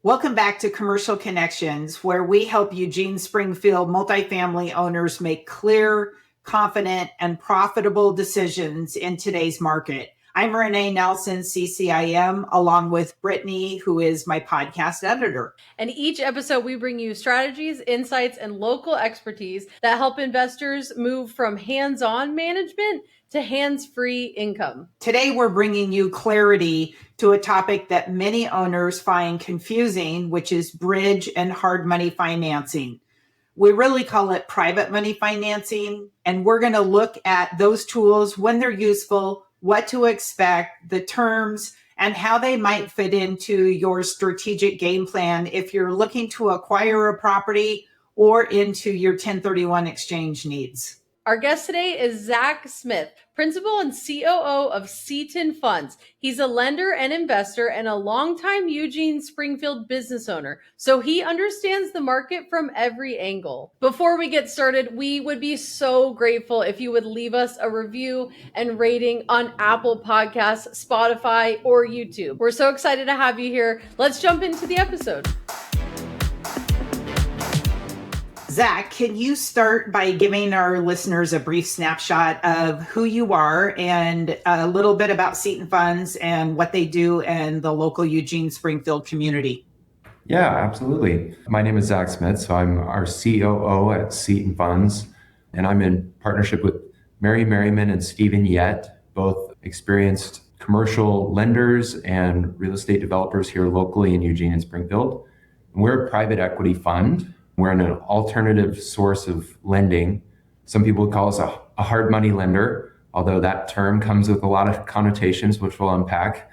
Welcome back to Commercial Connections, where we help Eugene Springfield multifamily owners make clear, confident, and profitable decisions in today's market. I'm René Nelson, CCIM, along with Brittany, who is my podcast editor. And each episode, we bring you strategies, insights, and local expertise that help investors move from hands-on management to hands-free income. Today, we're bringing you clarity to a topic that many owners find confusing, which is bridge and hard money financing. We really call it private money financing, and we're going to look at those tools, when they're useful, what to expect, the terms, and how they might fit into your strategic game plan if you're looking to acquire a property or into your 1031 exchange needs. Our guest today is Zach Smith, Principal and COO of Cetan Funds. He's a lender and investor and a longtime Eugene Springfield business owner, so he understands the market from every angle. Before we get started, we would be so grateful if you would leave us a review and rating on Apple Podcasts, Spotify, or YouTube. We're so excited to have you here. Let's jump into the episode. Zach, can you start by giving our listeners a brief snapshot of who you are and a little bit about Cetan Funds and what they do in the local Eugene Springfield community? Yeah, absolutely. My name is Zach Smith, so I'm our COO at Cetan Funds, and I'm in partnership with Mary Merriman and Stephen Yett, both experienced commercial lenders and real estate developers here locally in Eugene and Springfield. And we're a private equity fund. We're an alternative source of lending. Some people would call us a hard money lender, although that term comes with a lot of connotations, which we'll unpack.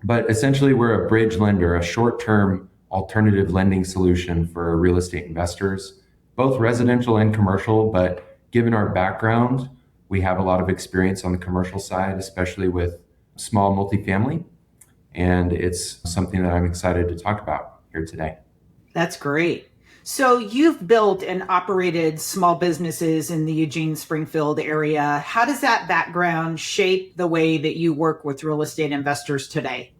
But essentially, we're a bridge lender, a short-term alternative lending solution for real estate investors, both residential and commercial. But given our background, we have a lot of experience on the commercial side, especially with small multifamily. And it's something that I'm excited to talk about here today. That's great. So you've built and operated small businesses in the Eugene Springfield area. How does that background shape the way that you work with real estate investors today?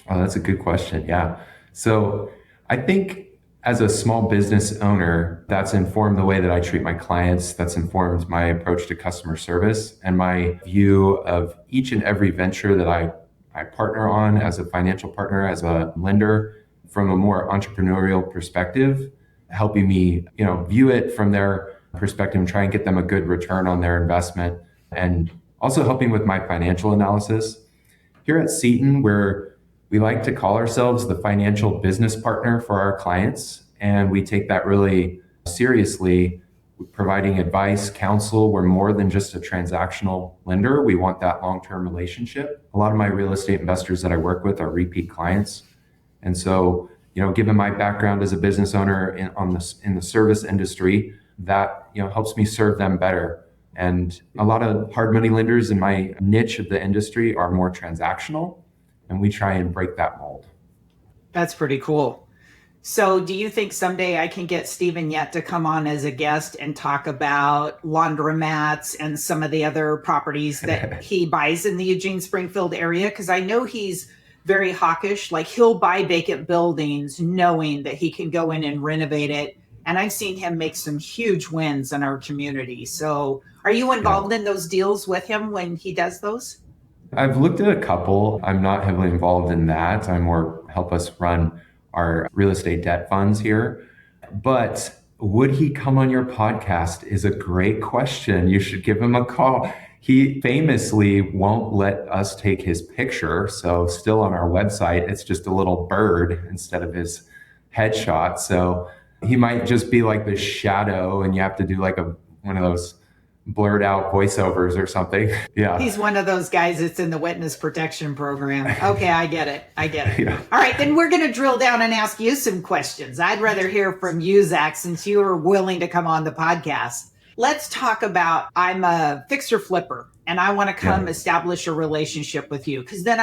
Oh, that's a good question. Yeah. So I think as a small business owner, that's informed the way that I treat my clients. That's informed my approach to customer service and my view of each and every venture that I partner on as a financial partner, as a lender, from a more entrepreneurial perspective, helping me, view it from their perspective and try and get them a good return on their investment, and also helping with my financial analysis. Here at Cetan, we like to call ourselves the financial business partner for our clients, and we take that really seriously, providing advice, counsel. We're more than just a transactional lender. We want that long-term relationship. A lot of my real estate investors that I work with are repeat clients. And so, given my background as a business owner in the service industry, that helps me serve them better. And a lot of hard money lenders in my niche of the industry are more transactional, and we try and break that mold. That's pretty cool. So do you think someday I can get Stephen Yett to come on as a guest and talk about laundromats and some of the other properties that he buys in the Eugene Springfield area? Because I know he's very hawkish. Like, he'll buy vacant buildings knowing that he can go in and renovate it. And I've seen him make some huge wins in our community. So are you involved in those deals with him when he does those? I've looked at a couple. I'm not heavily involved in that. I more help us run our real estate debt funds here. But would he come on your podcast is a great question. You should give him a call. He famously won't let us take his picture. So still on our website, it's just a little bird instead of his headshot. So he might just be like the shadow, and you have to do like one of those blurred out voiceovers or something. Yeah. He's one of those guys that's in the witness protection program. Okay, I get it. Yeah. All right, then we're going to drill down and ask you some questions. I'd rather hear from you, Zach, since you are willing to come on the podcast. Let's talk about, I'm a fixer flipper and I want to come establish a relationship with you. Because then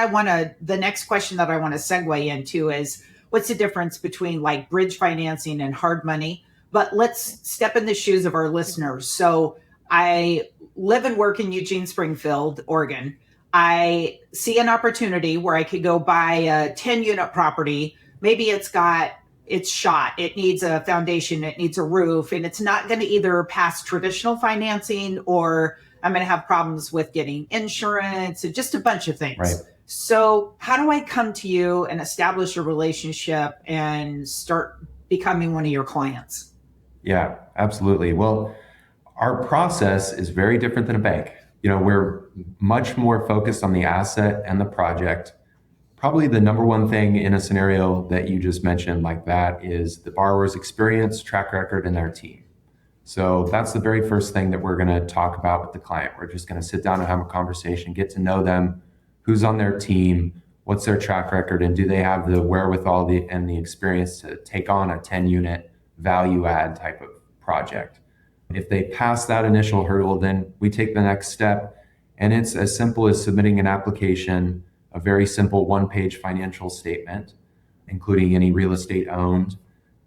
the next question that I want to segue into is, what's the difference between like bridge financing and hard money? But let's step in the shoes of our listeners. So I live and work in Eugene Springfield, Oregon. I see an opportunity where I could go buy a 10-unit property maybe it's shot, it needs a foundation, it needs a roof, and it's not going to either pass traditional financing, or I'm going to have problems with getting insurance and just a bunch of things. Right. So how do I come to you and establish a relationship and start becoming one of your clients? Yeah, absolutely. Well, our process is very different than a bank. We're much more focused on the asset and the project. Probably the number one thing in a scenario that you just mentioned like that is the borrower's experience, track record, and their team. So that's the very first thing that we're going to talk about with the client. We're just going to sit down and have a conversation, get to know them, who's on their team, what's their track record, and do they have the wherewithal and the experience to take on a 10-unit value add type of project. If they pass that initial hurdle, then we take the next step, and it's as simple as submitting an application, a very simple one-page financial statement, including any real estate owned.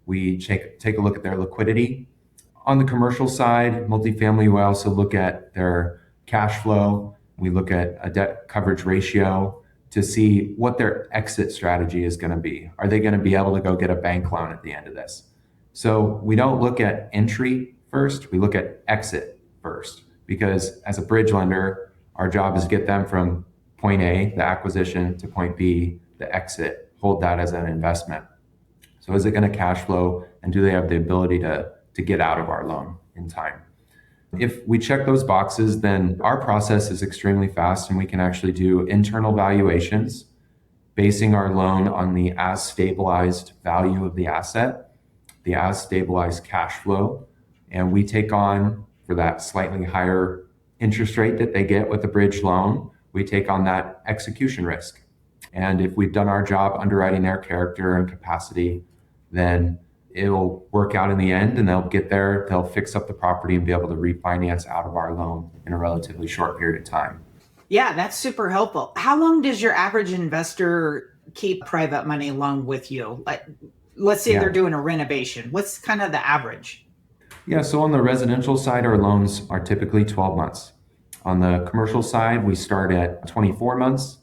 We take a look at their liquidity. On the commercial side, multifamily, we also look at their cash flow. We look at a debt coverage ratio to see what their exit strategy is going to be. Are they going to be able to go get a bank loan at the end of this? So we don't look at entry first, we look at exit first, because as a bridge lender, our job is to get them from point A, the acquisition, to point B, the exit, hold that as an investment. So is it going to cash flow, and do they have the ability to get out of our loan in time? If we check those boxes, then our process is extremely fast, and we can actually do internal valuations basing our loan on the as stabilized value of the asset, the as stabilized cash flow, and we take on, for that slightly higher interest rate that they get with a bridge loan, we take on that execution risk. And if we've done our job underwriting their character and capacity, then it'll work out in the end, and they'll get there, they'll fix up the property and be able to refinance out of our loan in a relatively short period of time. Yeah, that's super helpful. How long does your average investor keep private money loan with you? Like, let's say they're doing a renovation. What's kind of the average? Yeah, so on the residential side, our loans are typically 12 months. On the commercial side, we start at 24 months,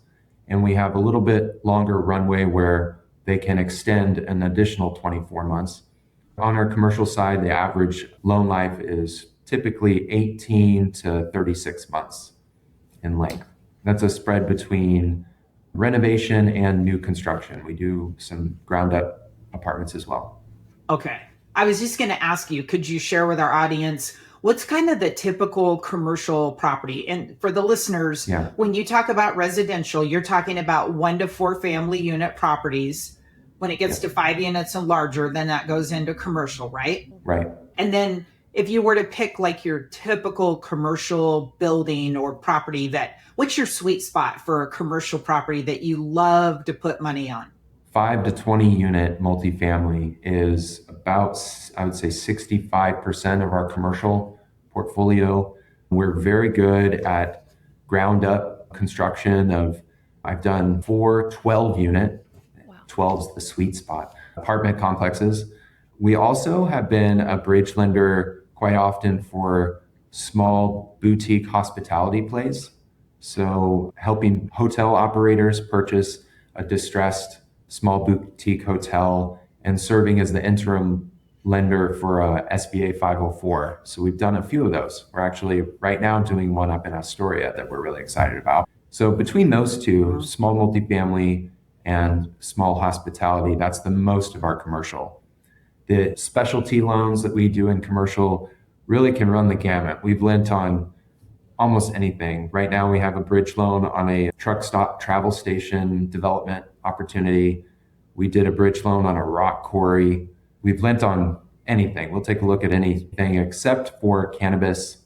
and we have a little bit longer runway where they can extend an additional 24 months. On our commercial side, the average loan life is typically 18 to 36 months in length. That's a spread between renovation and new construction. We do some ground up apartments as well. Okay. I was just going to ask you, could you share with our audience what's kind of the typical commercial property? And for the listeners, when you talk about residential, you're talking about 1 to 4 family unit properties. When it gets to 5 units and larger, then that goes into commercial, right? Right. And then if you were to pick like your typical commercial building or property, what's your sweet spot for a commercial property that you love to put money on? 5 to 20 unit multifamily is about, I would say, 65% of our commercial portfolio. We're very good at ground up construction I've done 4 12 unit. 12 is the sweet spot. Apartment complexes. We also have been a bridge lender quite often for small boutique hospitality plays. So helping hotel operators purchase a distressed small boutique hotel and serving as the interim lender for a SBA 504. So we've done a few of those. We're actually right now doing one up in Astoria that we're really excited about. So between those two, small multifamily and small hospitality, that's the most of our commercial. The specialty loans that we do in commercial really can run the gamut. We've lent on almost anything. Right now we have a bridge loan on a truck stop travel station development opportunity. We did a bridge loan on a rock quarry. We've lent on anything. We'll take a look at anything except for cannabis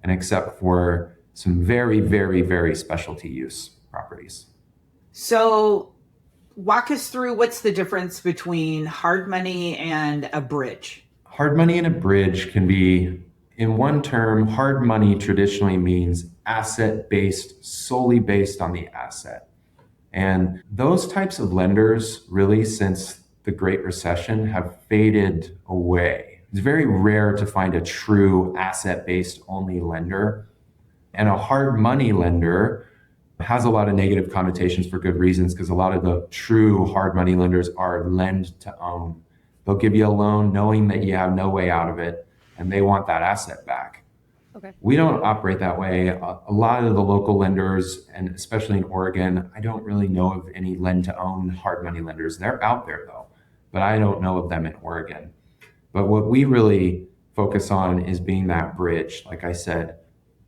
and except for some very, very, very specialty use properties. So walk us through what's the difference between hard money and a bridge. Hard money and a bridge can be, in one term, hard money traditionally means asset-based, solely based on the asset. And those types of lenders, really, since the Great Recession, have faded away. It's very rare to find a true asset-based only lender. And a hard money lender has a lot of negative connotations for good reasons, because a lot of the true hard money lenders are lend to own. They'll give you a loan knowing that you have no way out of it, and they want that asset back. Okay. We don't operate that way. A lot of the local lenders, and especially in Oregon, I don't really know of any lend to own hard money lenders. They're out there though, but I don't know of them in Oregon. But what we really focus on is being that bridge, like I said,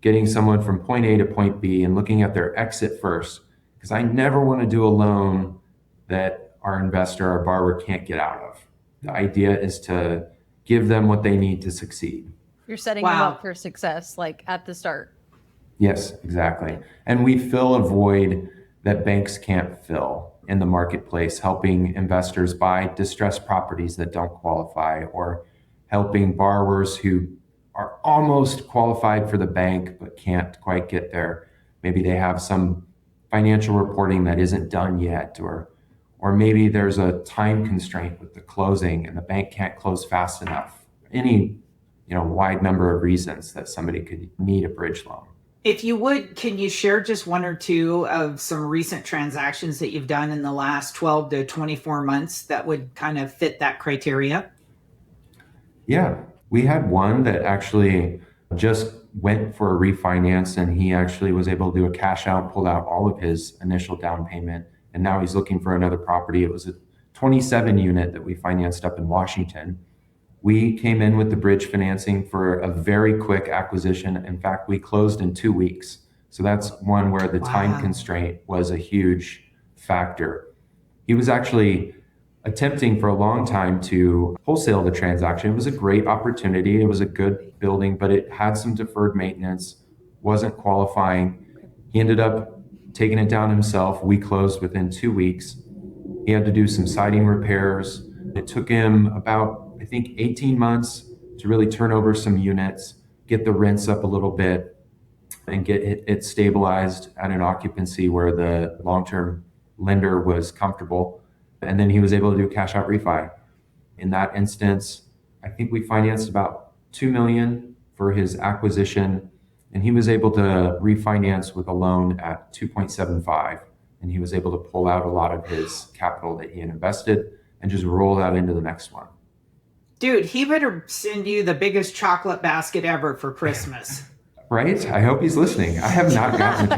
getting someone from point A to point B and looking at their exit first, because I never want to do a loan that our investor, our borrower can't get out of. The idea is to give them what they need to succeed. You're setting them up for success, like at the start. Yes, exactly. And we fill a void that banks can't fill in the marketplace, helping investors buy distressed properties that don't qualify, or helping borrowers who are almost qualified for the bank but can't quite get there. Maybe they have some financial reporting that isn't done yet, or maybe there's a time constraint with the closing and the bank can't close fast enough. Any wide number of reasons that somebody could need a bridge loan. If you would, can you share just one or two of some recent transactions that you've done in the last 12 to 24 months that would kind of fit that criteria? Yeah, we had one that actually just went for a refinance, and he actually was able to do a cash out, pulled out all of his initial down payment, and now he's looking for another property. It was a 27 unit that we financed up in Washington. We came in with the bridge financing for a very quick acquisition. In fact, we closed in 2 weeks. So that's one where the time constraint was a huge factor. He was actually attempting for a long time to wholesale the transaction. It was a great opportunity. It was a good building, but it had some deferred maintenance, wasn't qualifying. He ended up taking it down himself. We closed within 2 weeks. He had to do some siding repairs. It took him about, I think, 18 months to really turn over some units, get the rents up a little bit, and get it stabilized at an occupancy where the long-term lender was comfortable. And then he was able to do cash out refi. In that instance, I think we financed about $2 million for his acquisition, and he was able to refinance with a loan at 2.75. And he was able to pull out a lot of his capital that he had invested and just roll that into the next one. Dude, he better send you the biggest chocolate basket ever for Christmas. Right? I hope he's listening. I have not gotten the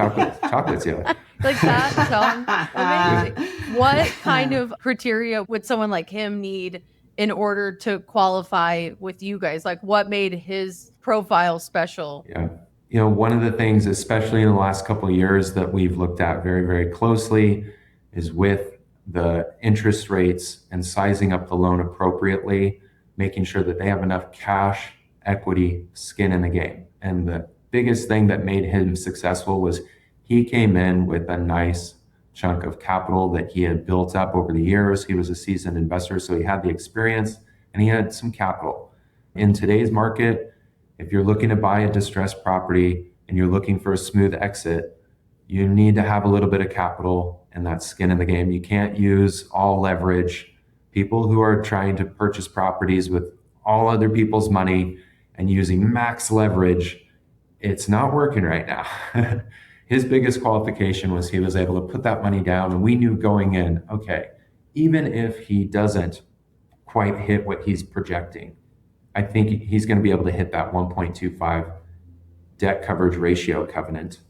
chocolates yet. Like that, Tom. Amazing. What kind of criteria would someone like him need in order to qualify with you guys? Like, what made his profile special? Yeah. One of the things, especially in the last couple of years, that we've looked at very, very closely is with the interest rates and sizing up the loan appropriately, making sure that they have enough cash, equity, skin in the game. And the biggest thing that made him successful was he came in with a nice chunk of capital that he had built up over the years. He was a seasoned investor, so he had the experience and he had some capital. In today's market, if you're looking to buy a distressed property and you're looking for a smooth exit, you need to have a little bit of capital and that skin in the game. You can't use all leverage. People who are trying to purchase properties with all other people's money and using max leverage, it's not working right now. His biggest qualification was he was able to put that money down, and we knew going in, okay, even if he doesn't quite hit what he's projecting, I think he's going to be able to hit that 1.25 debt coverage ratio covenant.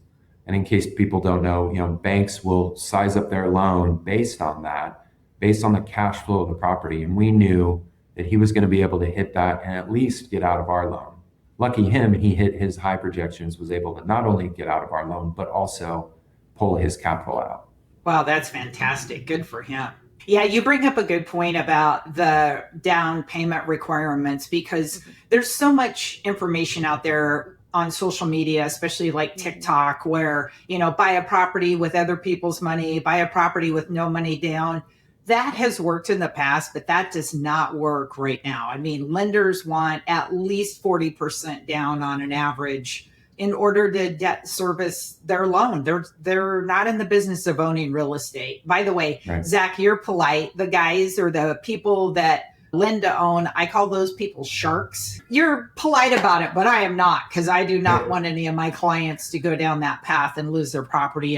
And in case people don't know, banks will size up their loan based on that, based on the cash flow of the property. And we knew that he was going to be able to hit that and at least get out of our loan. Lucky him, he hit his high projections, was able to not only get out of our loan, but also pull his capital out. Wow, that's fantastic. Good for him. Yeah, you bring up a good point about the down payment requirements, because there's so much information out there on social media, especially like TikTok, where, buy a property with other people's money, buy a property with no money down. That has worked in the past, but that does not work right now. I mean, lenders want at least 40% down on an average in order to debt service their loan. They're not in the business of owning real estate. By the way, right. Zach, you're polite. The guys or the people that lend to own, I call those people sharks. You're polite about it, but I am not, because I do not want any of my clients to go down that path and lose their property.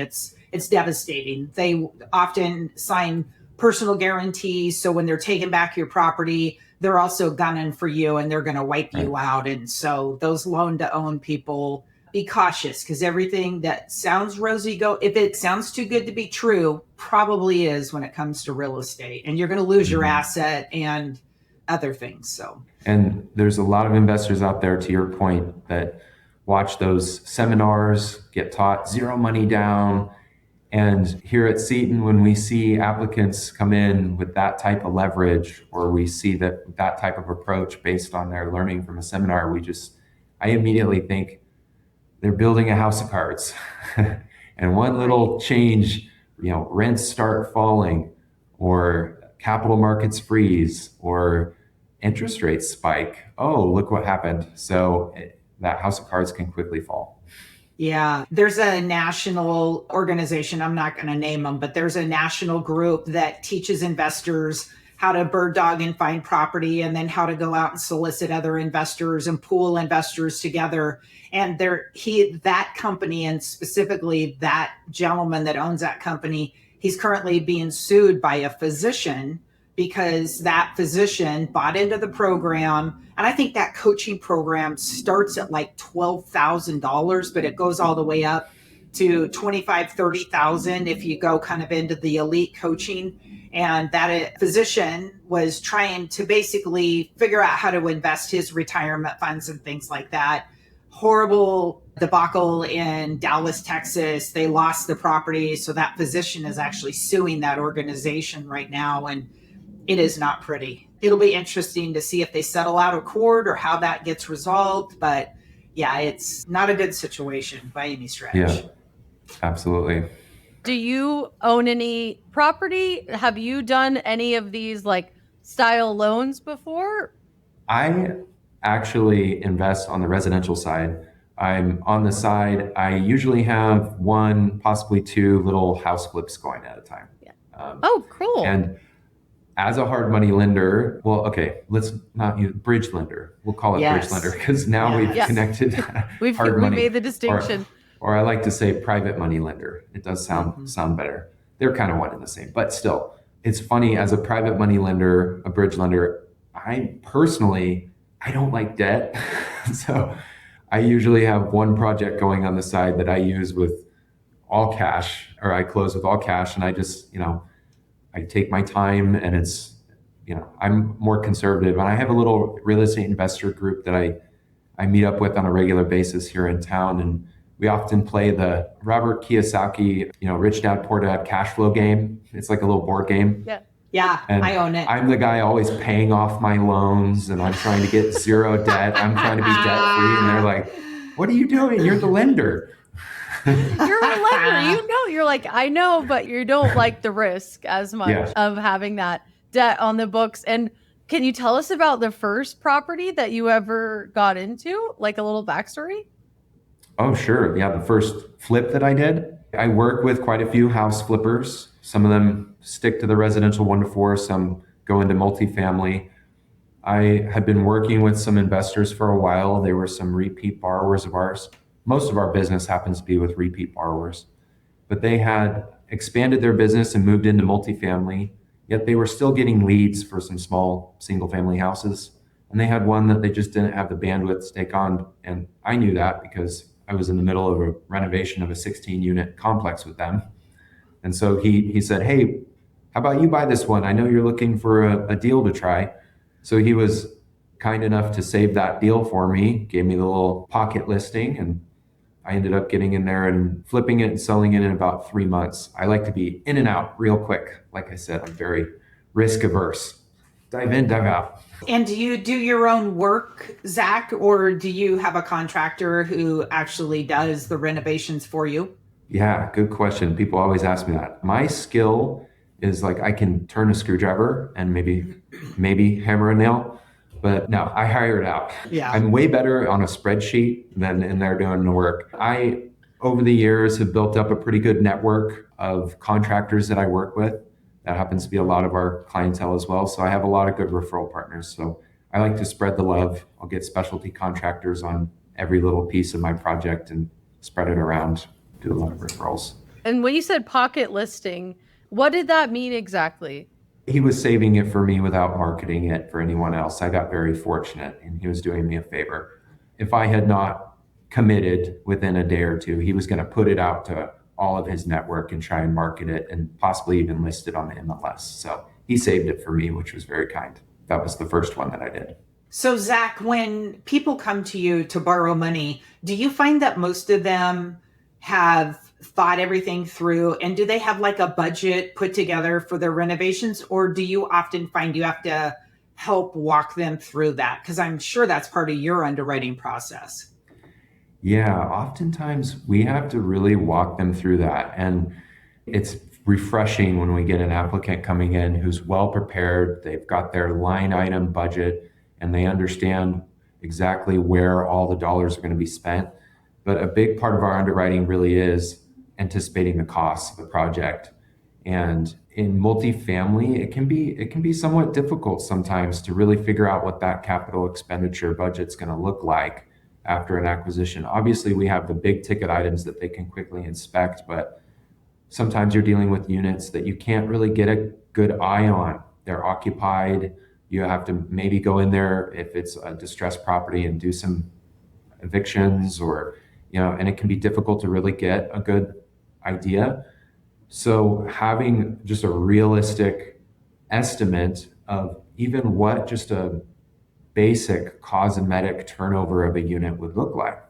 it's devastating. They often sign personal guarantees. So when they're taking back your property, they're also gunning for you and they're going to wipe you out. And so those loan to own people, be cautious, because everything that sounds rosy, if it sounds too good to be true, probably is when it comes to real estate. And you're going to lose your asset and other things. So, and there's a lot of investors out there, to your point, that watch those seminars, get taught zero money down. And here at Cetan, when we see applicants come in with that type of leverage, or we see that type of approach based on their learning from a seminar, I immediately think they're building a house of cards. And one little change, rents start falling, or capital markets freeze, or interest rates spike. Oh, look what happened. So that house of cards can quickly fall. Yeah, there's a national organization, I'm not going to name them, but there's a national group that teaches investors how to bird dog and find property, and then how to go out and solicit other investors and pool investors together. And that company, and specifically that gentleman that owns that company, he's currently being sued by a physician because that physician bought into the program. And I think that coaching program starts at like $12,000, but it goes all the way up to $25,000, $30,000 if you go kind of into the elite coaching. And that physician was trying to basically figure out how to invest his retirement funds and things like that. Horrible debacle in Dallas, Texas. They lost the property. So that physician is actually suing that organization right now. And it is not pretty. It'll be interesting to see if they settle out of court or how that gets resolved. But yeah, it's not a good situation by any stretch. Yeah, absolutely. Do you own any property? Have you done any of these like style loans before? I actually invest on the residential side. I'm on the side. I usually have one, possibly two little house flips going at a time. Yeah. Oh, cool. And as a hard money lender, let's not use bridge lender. We'll call it bridge lender, because now we've connected hard money. We made the distinction. Or I like to say private money lender. It does sound better. They're kind of one and the same, but still, it's funny, as a private money lender, a bridge lender, I don't like debt. So I usually have one project going on the side that I use with all cash, or I close with all cash, and I just, I take my time, and it's, I'm more conservative. And I have a little real estate investor group that I meet up with on a regular basis here in town. And we often play the Robert Kiyosaki, Rich Dad, Poor Dad cash flow game. It's like a little board game. Yeah. Yeah, and I own it. I'm the guy always paying off my loans, and I'm trying to get zero debt. I'm trying to be debt free. And they're like, what are you doing? You're the lender. You're a lender. You're like, I know, but you don't like the risk as much of having that debt on the books. And can you tell us about the first property that you ever got into? Like a little backstory? Oh, sure. Yeah, the first flip that I did. I work with quite a few house flippers. Some of them stick to the residential 1 to 4, some go into multifamily. I had been working with some investors for a while. They were some repeat borrowers of ours. Most of our business happens to be with repeat borrowers, but they had expanded their business and moved into multifamily, yet they were still getting leads for some small single family houses. And they had one that they just didn't have the bandwidth to take on. And I knew that because I was in the middle of a renovation of a 16-unit complex with them. And so he said, hey, how about you buy this one? I know you're looking for a deal to try. So he was kind enough to save that deal for me, gave me the little pocket listing, and I ended up getting in there and flipping it and selling it in about 3 months. I like to be in and out real quick. Like I said, I'm very risk averse. Dive in, dive out. And do you do your own work, Zach, or do you have a contractor who actually does the renovations for you? Yeah, good question. People always ask me that. My skill is like I can turn a screwdriver and maybe hammer a nail, but no, I hire it out. Yeah. I'm way better on a spreadsheet than in there doing the work. I, over the years, have built up a pretty good network of contractors that I work with. That happens to be a lot of our clientele as well. So I have a lot of good referral partners. So I like to spread the love. I'll get specialty contractors on every little piece of my project and spread it around, do a lot of referrals. And when you said pocket listing, what did that mean exactly? He was saving it for me without marketing it for anyone else. I got very fortunate and he was doing me a favor. If I had not committed within a day or two, he was going to put it out to all of his network and try and market it and possibly even list it on the MLS. So he saved it for me, which was very kind. That was the first one that I did. So, Zach, when people come to you to borrow money, do you find that most of them have thought everything through, and do they have like a budget put together for their renovations, or do you often find you have to help walk them through that? Because I'm sure that's part of your underwriting process. Yeah, oftentimes we have to really walk them through that. And it's refreshing when we get an applicant coming in who's well prepared, they've got their line item budget, and they understand exactly where all the dollars are going to be spent. But a big part of our underwriting really is anticipating the costs of the project. And in multifamily, it can be somewhat difficult sometimes to really figure out what that capital expenditure budget's going to look like after an acquisition. Obviously, we have the big ticket items that they can quickly inspect, but sometimes you're dealing with units that you can't really get a good eye on. They're occupied. You have to maybe go in there if it's a distressed property and do some evictions and it can be difficult to really get a good idea. So having just a realistic estimate of even what just a basic cosmetic turnover of a unit would look like.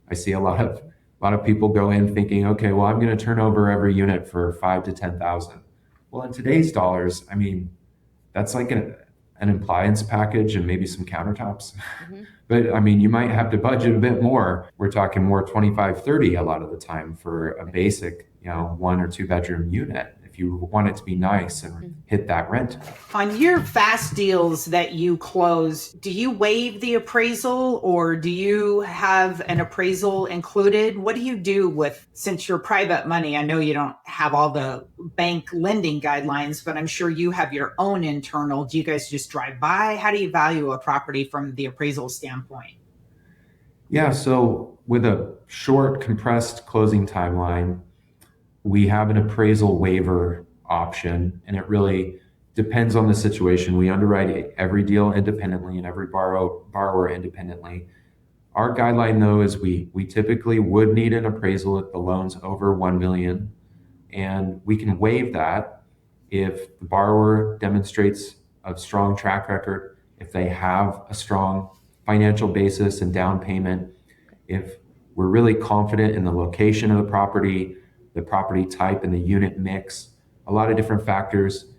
I see a lot of people go in thinking, okay, well, I'm going to turn over every unit for 5 to 10,000. Well, in today's dollars, I mean, that's like an appliance package and maybe some countertops. Mm-hmm. But I mean, you might have to budget a bit more. We're talking more 25, 30 a lot of the time for a basic, 1 or 2 bedroom unit, if you want it to be nice and hit that rent. On your fast deals that you close, do you waive the appraisal or do you have an appraisal included? What do you do since you're private money? I know you don't have all the bank lending guidelines, but I'm sure you have your own internal. Do you guys just drive by? How do you value a property from the appraisal standpoint? Yeah, so with a short, compressed closing timeline, we have an appraisal waiver option, and it really depends on the situation. We underwrite every deal independently and every borrower independently. Our guideline, though, is we typically would need an appraisal if the loan's over $1 million, and we can waive that if the borrower demonstrates a strong track record, if they have a strong financial basis and down payment, if we're really confident in the location of the property type and the unit mix, a lot of different factors.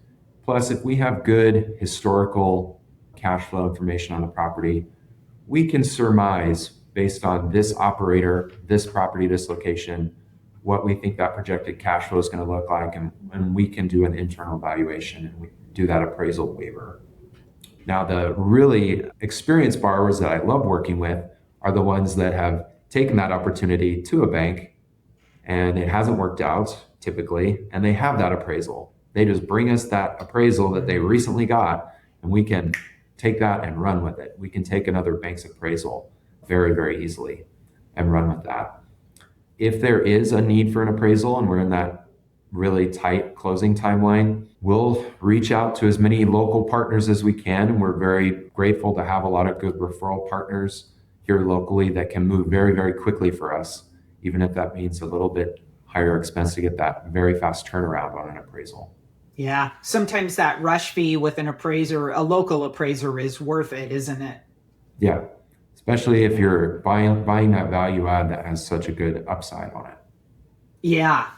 Plus, if we have good historical cash flow information on the property, we can surmise based on this operator, this property, this location, what we think that projected cash flow is going to look like. And we can do an internal valuation and we do that appraisal waiver. Now, the really experienced borrowers that I love working with are the ones that have taken that opportunity to a bank and it hasn't worked out typically, and they have that appraisal. They just bring us that appraisal that they recently got, and we can take that and run with it. We can take another bank's appraisal very, very easily and run with that. If there is a need for an appraisal and we're in that really tight closing timeline, we'll reach out to as many local partners as we can, and we're very grateful to have a lot of good referral partners here locally that can move very, very quickly for us, even if that means a little bit higher expense to get that very fast turnaround on an appraisal. Yeah, sometimes that rush fee with a local appraiser is worth it, isn't it? Yeah, especially if you're buying that value add that has such a good upside on it. Yeah.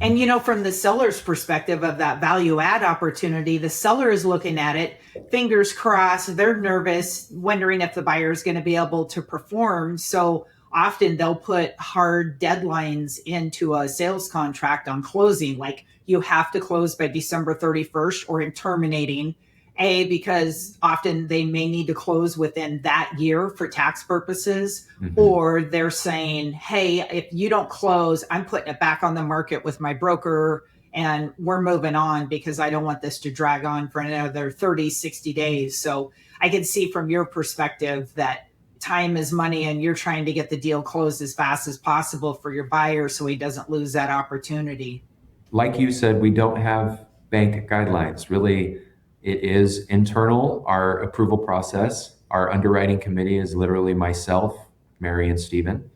And from the seller's perspective of that value add opportunity, the seller is looking at it, fingers crossed, they're nervous, wondering if the buyer is going to be able to perform. So often they'll put hard deadlines into a sales contract on closing, like you have to close by December 31st or in terminating, because often they may need to close within that year for tax purposes, or they're saying, hey, if you don't close, I'm putting it back on the market with my broker and we're moving on because I don't want this to drag on for another 30, 60 days. So I can see from your perspective that time is money and you're trying to get the deal closed as fast as possible for your buyer so he doesn't lose that opportunity. Like you said, we don't have bank guidelines. Really, it is internal, our approval process. Our underwriting committee is literally myself, Mary, and Stephen.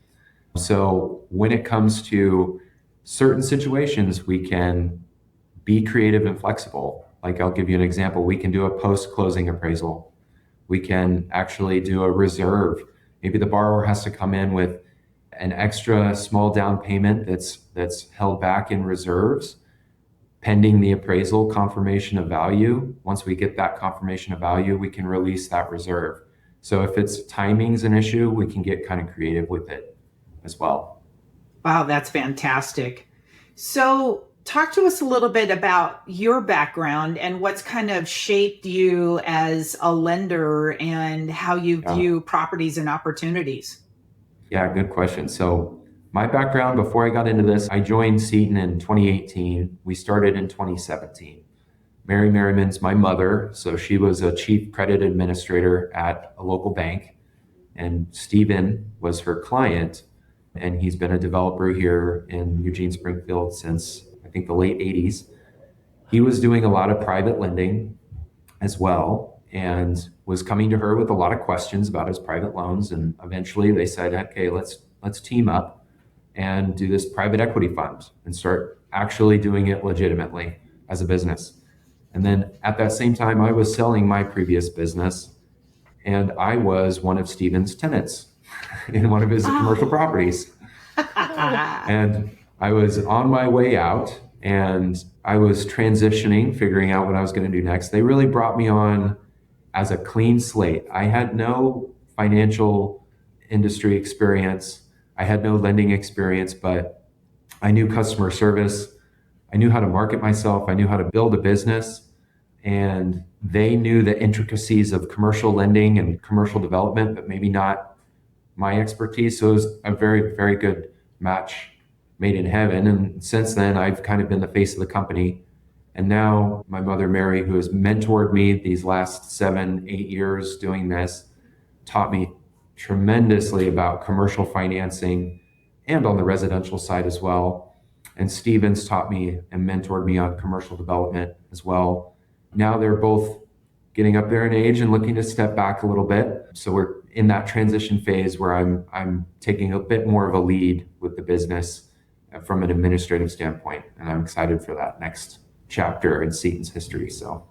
So when it comes to certain situations, we can be creative and flexible. Like I'll give you an example. We can do a post-closing appraisal. We can actually do a reserve. Maybe the borrower has to come in with an extra small down payment that's held back in reserves pending the appraisal confirmation of value. Once we get that confirmation of value, we can release that reserve. So if it's timing's an issue, we can get kind of creative with it as well. Wow, that's fantastic. So talk to us a little bit about your background and what's kind of shaped you as a lender and how you view properties and opportunities. Yeah, good question. So my background before I got into this, I joined Cetan in 2018. We started in 2017. Mary Merriman's my mother, so she was a chief credit administrator at a local bank, and Stephen was her client, and he's been a developer here in Eugene Springfield since I think the late 80s. He was doing a lot of private lending as well and was coming to her with a lot of questions about his private loans, and eventually they said, okay, let's team up and do this private equity fund and start actually doing it legitimately as a business. And then at that same time, I was selling my previous business, and I was one of Stephen's tenants in one of his commercial properties. And I was on my way out, and I was transitioning, figuring out what I was going to do next. They really brought me on as a clean slate. I had no financial industry experience. I had no lending experience, but I knew customer service. I knew how to market myself. I knew how to build a business. And they knew the intricacies of commercial lending and commercial development, but maybe not my expertise. So it was a very, very good match made in heaven. And since then, I've kind of been the face of the company. And now my mother, Mary, who has mentored me these last 7, 8 years doing this, taught me tremendously about commercial financing and on the residential side as well. And Stephen's taught me and mentored me on commercial development as well. Now they're both getting up there in age and looking to step back a little bit. So we're in that transition phase where I'm taking a bit more of a lead with the business from an administrative standpoint. And I'm excited for that next chapter in Cetan's history. So.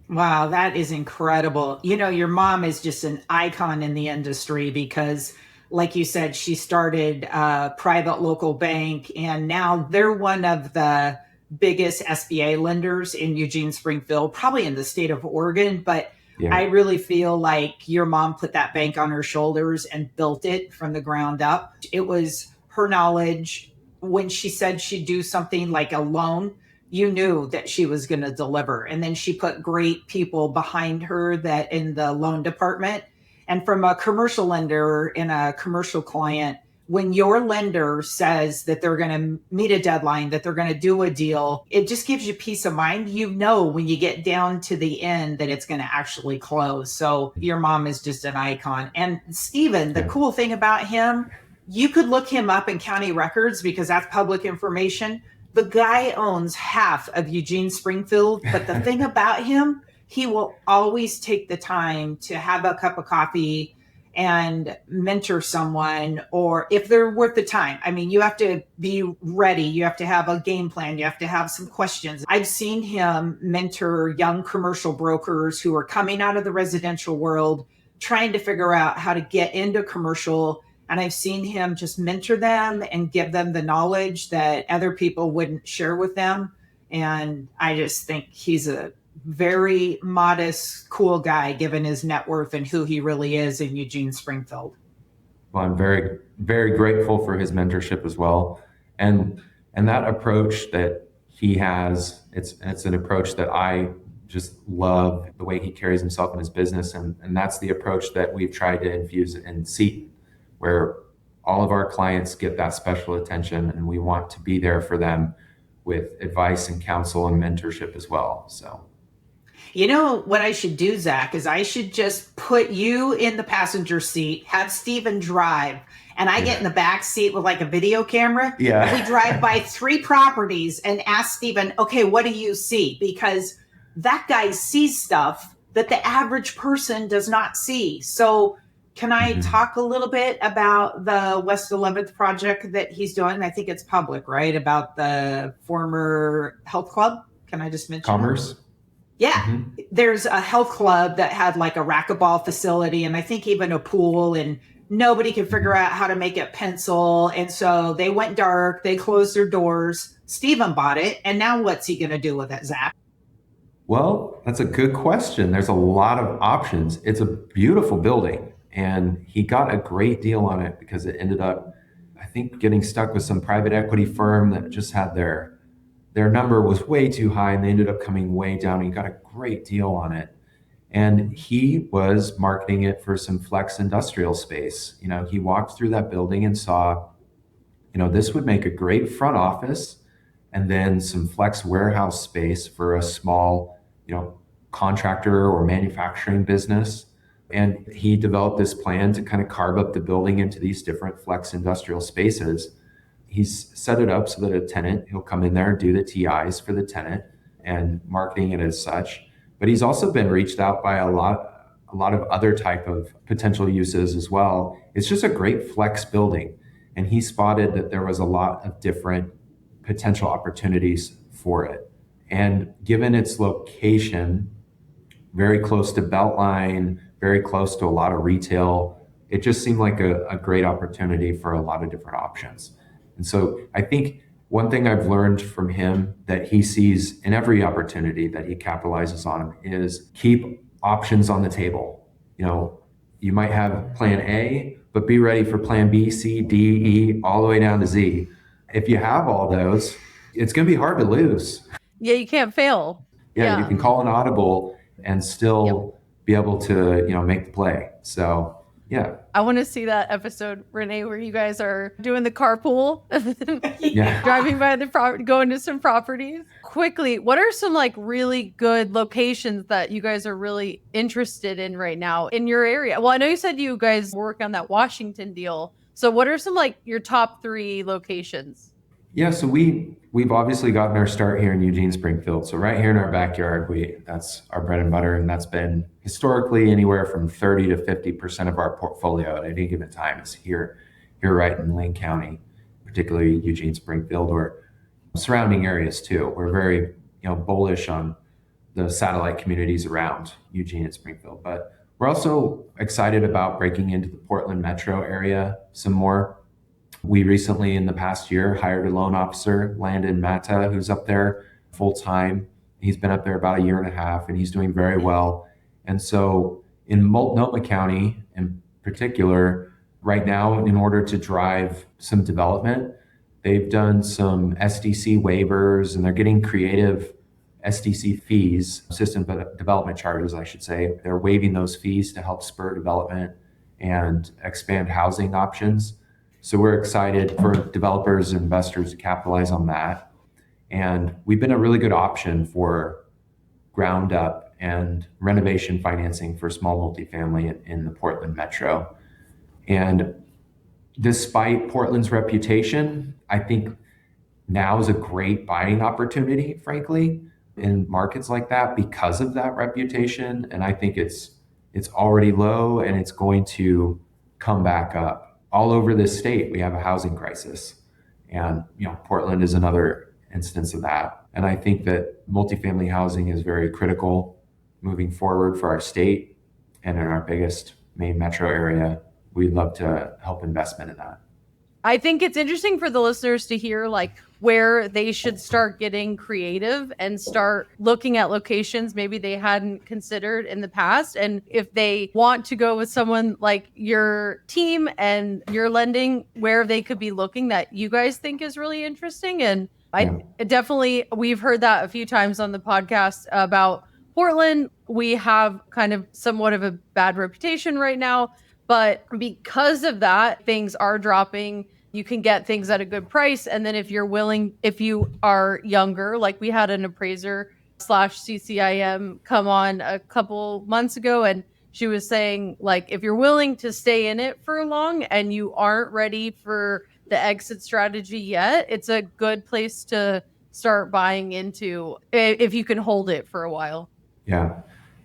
Wow, that is incredible. You know, your mom is just an icon in the industry because, like you said, she started a private local bank, and now they're one of the biggest SBA lenders in Eugene Springfield, probably in the state of Oregon. But yeah. I really feel like your mom put that bank on her shoulders and built it from the ground up. It was her knowledge. When she said she'd do something like a loan, you knew that she was going to deliver. And then she put great people behind her that in the loan department. And from a commercial lender and a commercial client, when your lender says that they're going to meet a deadline, that they're going to do a deal, it just gives you peace of mind. You know, when you get down to the end that it's going to actually close. So your mom is just an icon. And Stephen, the cool thing about him, you could look him up in county records because that's public information. The guy owns half of Eugene Springfield, but the thing about him, he will always take the time to have a cup of coffee and mentor someone, or if they're worth the time. I mean, you have to be ready. You have to have a game plan. You have to have some questions. I've seen him mentor young commercial brokers who are coming out of the residential world, trying to figure out how to get into commercial. And I've seen him just mentor them and give them the knowledge that other people wouldn't share with them. And I just think he's a very modest, cool guy, given his net worth and who he really is in Eugene Springfield. Well, I'm very, very grateful for his mentorship as well. And that approach that he has, it's an approach that I just love, the way he carries himself in his business. And that's the approach that we've tried to infuse in Cetan, where all of our clients get that special attention, and we want to be there for them with advice and counsel and mentorship as well. So, you know what I should do, Zach, is I should just put you in the passenger seat, have Steven drive, and I get in the back seat with like a video camera. Yeah. And we drive by 3 properties and ask Steven, okay, what do you see? Because that guy sees stuff that the average person does not see. So can I talk a little bit about the West 11th project that he's doing? I think it's public, right? About the former health club. Can I just mention Commerce? It? Yeah. There's a health club that had like a racquetball facility and I think even a pool, and nobody could figure out how to make it pencil. And so they went dark, they closed their doors. Steven bought it. And now what's he going to do with it, Zach? Well, that's a good question. There's a lot of options. It's a beautiful building. And he got a great deal on it because it ended up, I think, getting stuck with some private equity firm that just had their number was way too high, and they ended up coming way down. He got a great deal on it. And he was marketing it for some flex industrial space. He walked through that building and saw, this would make a great front office and then some flex warehouse space for a small, contractor or manufacturing business. And he developed this plan to kind of carve up the building into these different flex industrial spaces. He's set it up so that a tenant, he'll come in there and do the TIs for the tenant and marketing it as such. But he's also been reached out by a lot of other type of potential uses as well. It's just a great flex building. And he spotted that there was a lot of different potential opportunities for it. And given its location, very close to Beltline, very close to a lot of retail, it just seemed like a great opportunity for a lot of different options. And so I think one thing I've learned from him that he sees in every opportunity that he capitalizes on is keep options on the table. You might have plan A, but be ready for plan B, C, D, E, all the way down to Z. If you have all those, it's going to be hard to lose. Yeah, you can't fail. Yeah, you can call an audible and still be able to, make the play. So, yeah. I want to see that episode, Rene, where you guys are doing the carpool, driving by the property, going to some properties. Quickly, what are some like really good locations that you guys are really interested in right now in your area? Well, I know you said you guys work on that Washington deal. So what are some like your top 3 locations? Yeah, so we've obviously gotten our start here in Eugene, Springfield. So right here in our backyard, that's our bread and butter, and that's been historically anywhere from 30 to 50% of our portfolio at any given time is here right in Lane County, particularly Eugene, Springfield, or surrounding areas too. We're very bullish on the satellite communities around Eugene and Springfield, but we're also excited about breaking into the Portland metro area some more. We recently, in the past year, hired a loan officer, Landon Mata, who's up there full time. He's been up there about 1.5 years, and he's doing very well. And so in Multnomah County in particular, right now, in order to drive some development, they've done some SDC waivers, and they're getting creative SDC fees, system development charges, I should say. They're waiving those fees to help spur development and expand housing options. So we're excited for developers and investors to capitalize on that. And we've been a really good option for ground up and renovation financing for small multifamily in the Portland metro. And despite Portland's reputation, I think now is a great buying opportunity, frankly, in markets like that because of that reputation. And I think it's already low and it's going to come back up. All over this state, we have a housing crisis. And Portland is another instance of that. And I think that multifamily housing is very critical moving forward for our state and in our biggest main metro area. We'd love to help investment in that. I think it's interesting for the listeners to hear like where they should start getting creative and start looking at locations maybe they hadn't considered in the past. And if they want to go with someone like your team and your lending, where they could be looking that you guys think is really interesting. And definitely, we've heard that a few times on the podcast about Portland. We have kind of somewhat of a bad reputation right now. But because of that, things are dropping. You can get things at a good price. And then if you are younger, like we had an appraiser / CCIM come on a couple months ago, and she was saying, like, if you're willing to stay in it for long and you aren't ready for the exit strategy yet, it's a good place to start buying into if you can hold it for a while. Yeah.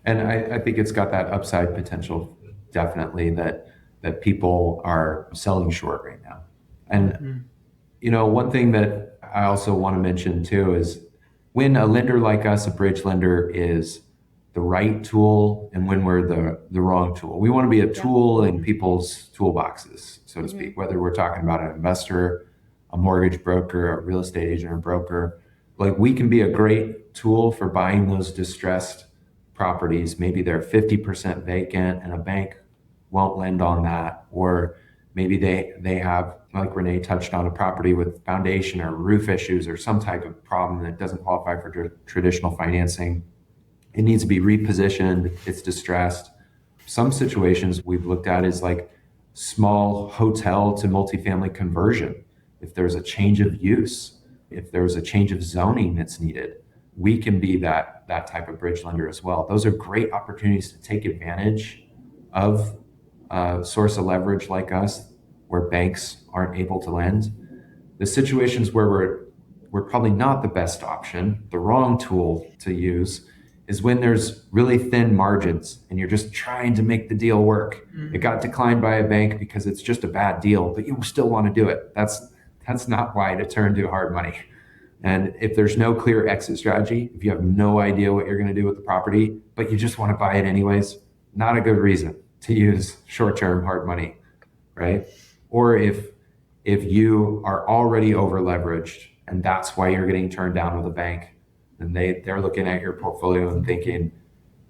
And I think it's got that upside potential, definitely, that people are selling short right now. And, one thing that I also want to mention too is when a lender like us, a bridge lender, is the right tool and when we're the wrong tool. We want to be a tool in people's toolboxes, so to speak, whether we're talking about an investor, a mortgage broker, a real estate agent or broker. Like, we can be a great tool for buying those distressed properties. Maybe they're 50% vacant and a bank won't lend on that. Or maybe they have, like Rene touched on, a property with foundation or roof issues or some type of problem that doesn't qualify for traditional financing. It needs to be repositioned. It's distressed. Some situations we've looked at is like small hotel to multifamily conversion. If there's a change of use, if there's a change of zoning that's needed, we can be that type of bridge lender as well. Those are great opportunities to take advantage of a source of leverage like us, where banks aren't able to lend. The situations where we're probably not the best option, the wrong tool to use, is when there's really thin margins and you're just trying to make the deal work. It got declined by a bank because it's just a bad deal, but you still want to do it. That's not why to turn to hard money. And if there's no clear exit strategy, if you have no idea what you're going to do with the property, but you just want to buy it anyways, not a good reason to use short-term hard money, right? Or if you are already over leveraged and that's why you're getting turned down with a bank, and they're looking at your portfolio and thinking,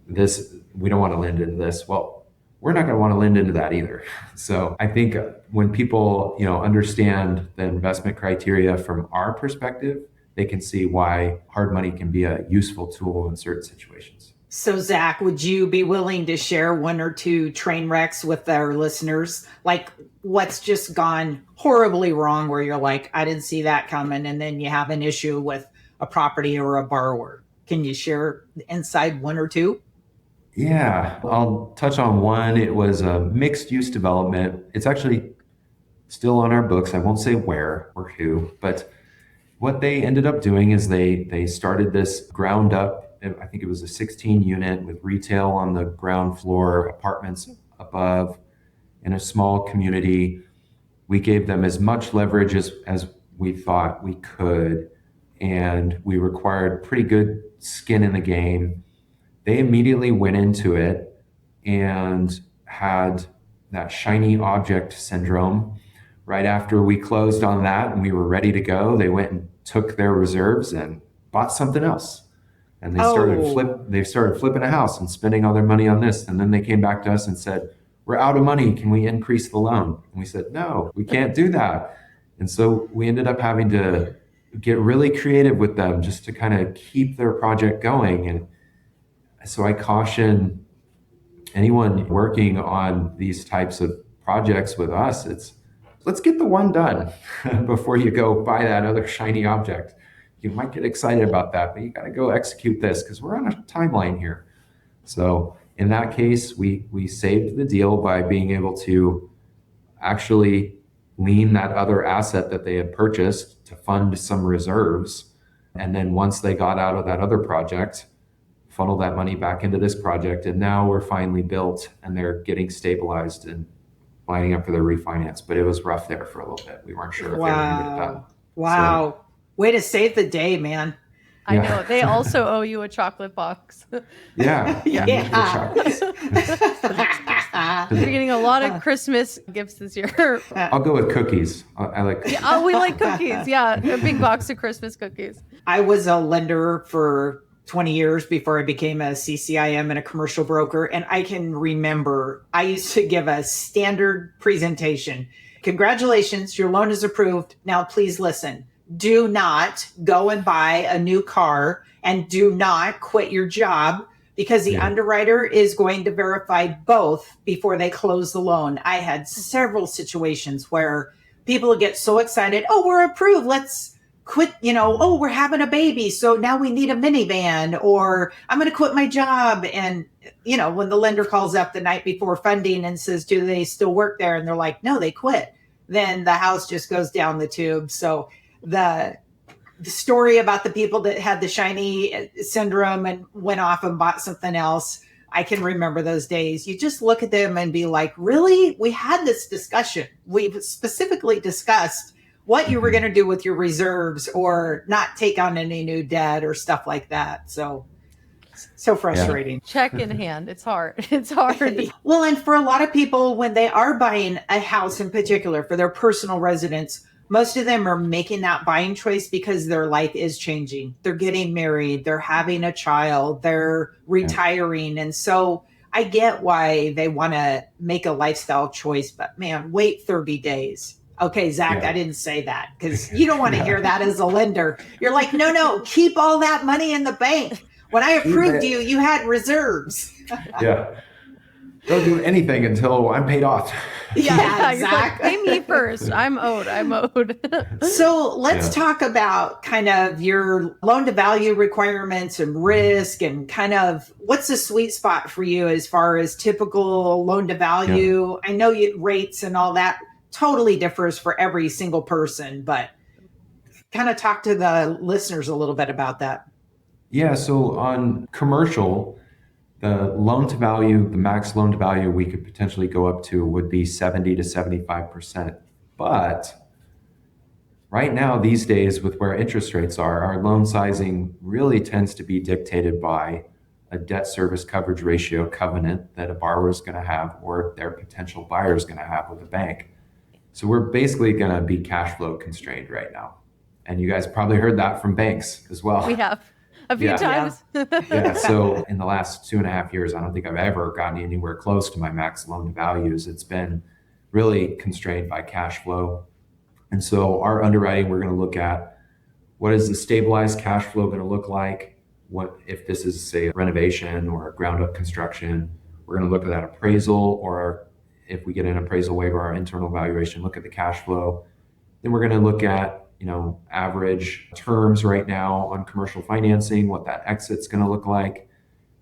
we don't want to lend into this. Well, we're not going to want to lend into that either. So I think when people, understand the investment criteria from our perspective, they can see why hard money can be a useful tool in certain situations. So Zach, would you be willing to share one or two train wrecks with our listeners? Like, what's just gone horribly wrong where you're like, I didn't see that coming, and then you have an issue with a property or a borrower? Can you share inside one or two? Yeah, I'll touch on one. It was a mixed use development. It's actually still on our books. I won't say where or who, but what they ended up doing is they started this ground up. I think it was a 16 unit with retail on the ground floor, apartments above, in a small community. We gave them as much leverage as we thought we could, and we required pretty good skin in the game. They immediately went into it and had that shiny object syndrome. Right after we closed on that and we were ready to go, they went and took their reserves and bought something else. And they started flipping a house and spending all their money on this. And then they came back to us and said, we're out of money. Can we increase the loan? And we said, no, we can't do that. And so we ended up having to get really creative with them just to kind of keep their project going. And so I caution anyone working on these types of projects with us, let's get the one done before you go buy that other shiny object. You might get excited about that, but you got to go execute this because we're on a timeline here. So in that case, we saved the deal by being able to actually lien that other asset that they had purchased to fund some reserves. And then once they got out of that other project, funnel that money back into this project. And now we're finally built and they're getting stabilized and lining up for their refinance. But it was rough there for a little bit. We weren't sure if they were going to get it done. Wow. So, way to save the day, man. I know. They also owe you a chocolate box. Yeah. You're getting a lot of Christmas gifts this year. I'll go with cookies. I like cookies. Oh, we like cookies. Yeah. A big box of Christmas cookies. I was a lender for 20 years before I became a CCIM and a commercial broker. And I can remember I used to give a standard presentation. Congratulations, your loan is approved. Now, please listen. Do not go and buy a new car and do not quit your job because the underwriter is going to verify both before they close the loan. I had several situations where people get so excited. Oh, we're approved. Let's quit, oh, we're having a baby, so now we need a minivan, or I'm going to quit my job. And, when the lender calls up the night before funding and says, do they still work there? And they're like, no, they quit. Then the house just goes down the tube. So the story about the people that had the shiny syndrome and went off and bought something else, I can remember those days. You just look at them and be like, really? We had this discussion. We specifically discussed what you were going to do with your reserves or not take on any new debt or stuff like that. So frustrating. Yeah. Check in hand. It's hard. It's hard. Well, and for a lot of people, when they are buying a house in particular for their personal residence, most of them are making that buying choice because their life is changing. They're getting married, they're having a child, they're retiring. And so I get why they want to make a lifestyle choice, but man, wait 30 days. Okay, Zach, I didn't say that because you don't want to hear that as a lender. You're like, no, keep all that money in the bank. When I approved you, you had reserves. Yeah. Don't do anything until I'm paid off. Yeah, exactly. Like, pay me first. I'm owed. So let's talk about kind of your loan to value requirements and risk and kind of what's the sweet spot for you as far as typical loan to value. I know rates and all that totally differs for every single person, but kind of talk to the listeners a little bit about that. Yeah. So on commercial, the loan to value, the max loan to value we could potentially go up to would be 70 to 75%. But right now, these days, with where interest rates are, our loan sizing really tends to be dictated by a debt service coverage ratio covenant that a borrower is going to have or their potential buyer is going to have with a bank. So we're basically going to be cash flow constrained right now. And you guys probably heard that from banks as well. We have. A few times. Yeah. So in the last 2.5 years, I don't think I've ever gotten anywhere close to my max loan to values. It's been really constrained by cash flow. And so our underwriting, we're going to look at what is the stabilized cash flow going to look like? What if this is, say, a renovation or a ground up construction? We're going to look at that appraisal, or if we get an appraisal waiver, our internal valuation, look at the cash flow. Then we're going to look at average terms right now on commercial financing, what that exit's going to look like.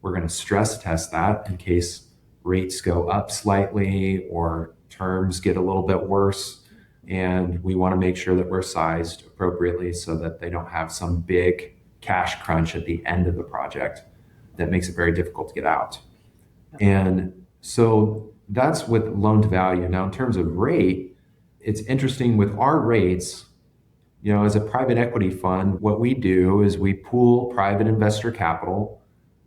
We're going to stress test that in case rates go up slightly or terms get a little bit worse. And we want to make sure that we're sized appropriately so that they don't have some big cash crunch at the end of the project that makes it very difficult to get out. And so that's with loan to value. Now, in terms of rate, it's interesting with our rates. As a private equity fund, what we do is we pool private investor capital.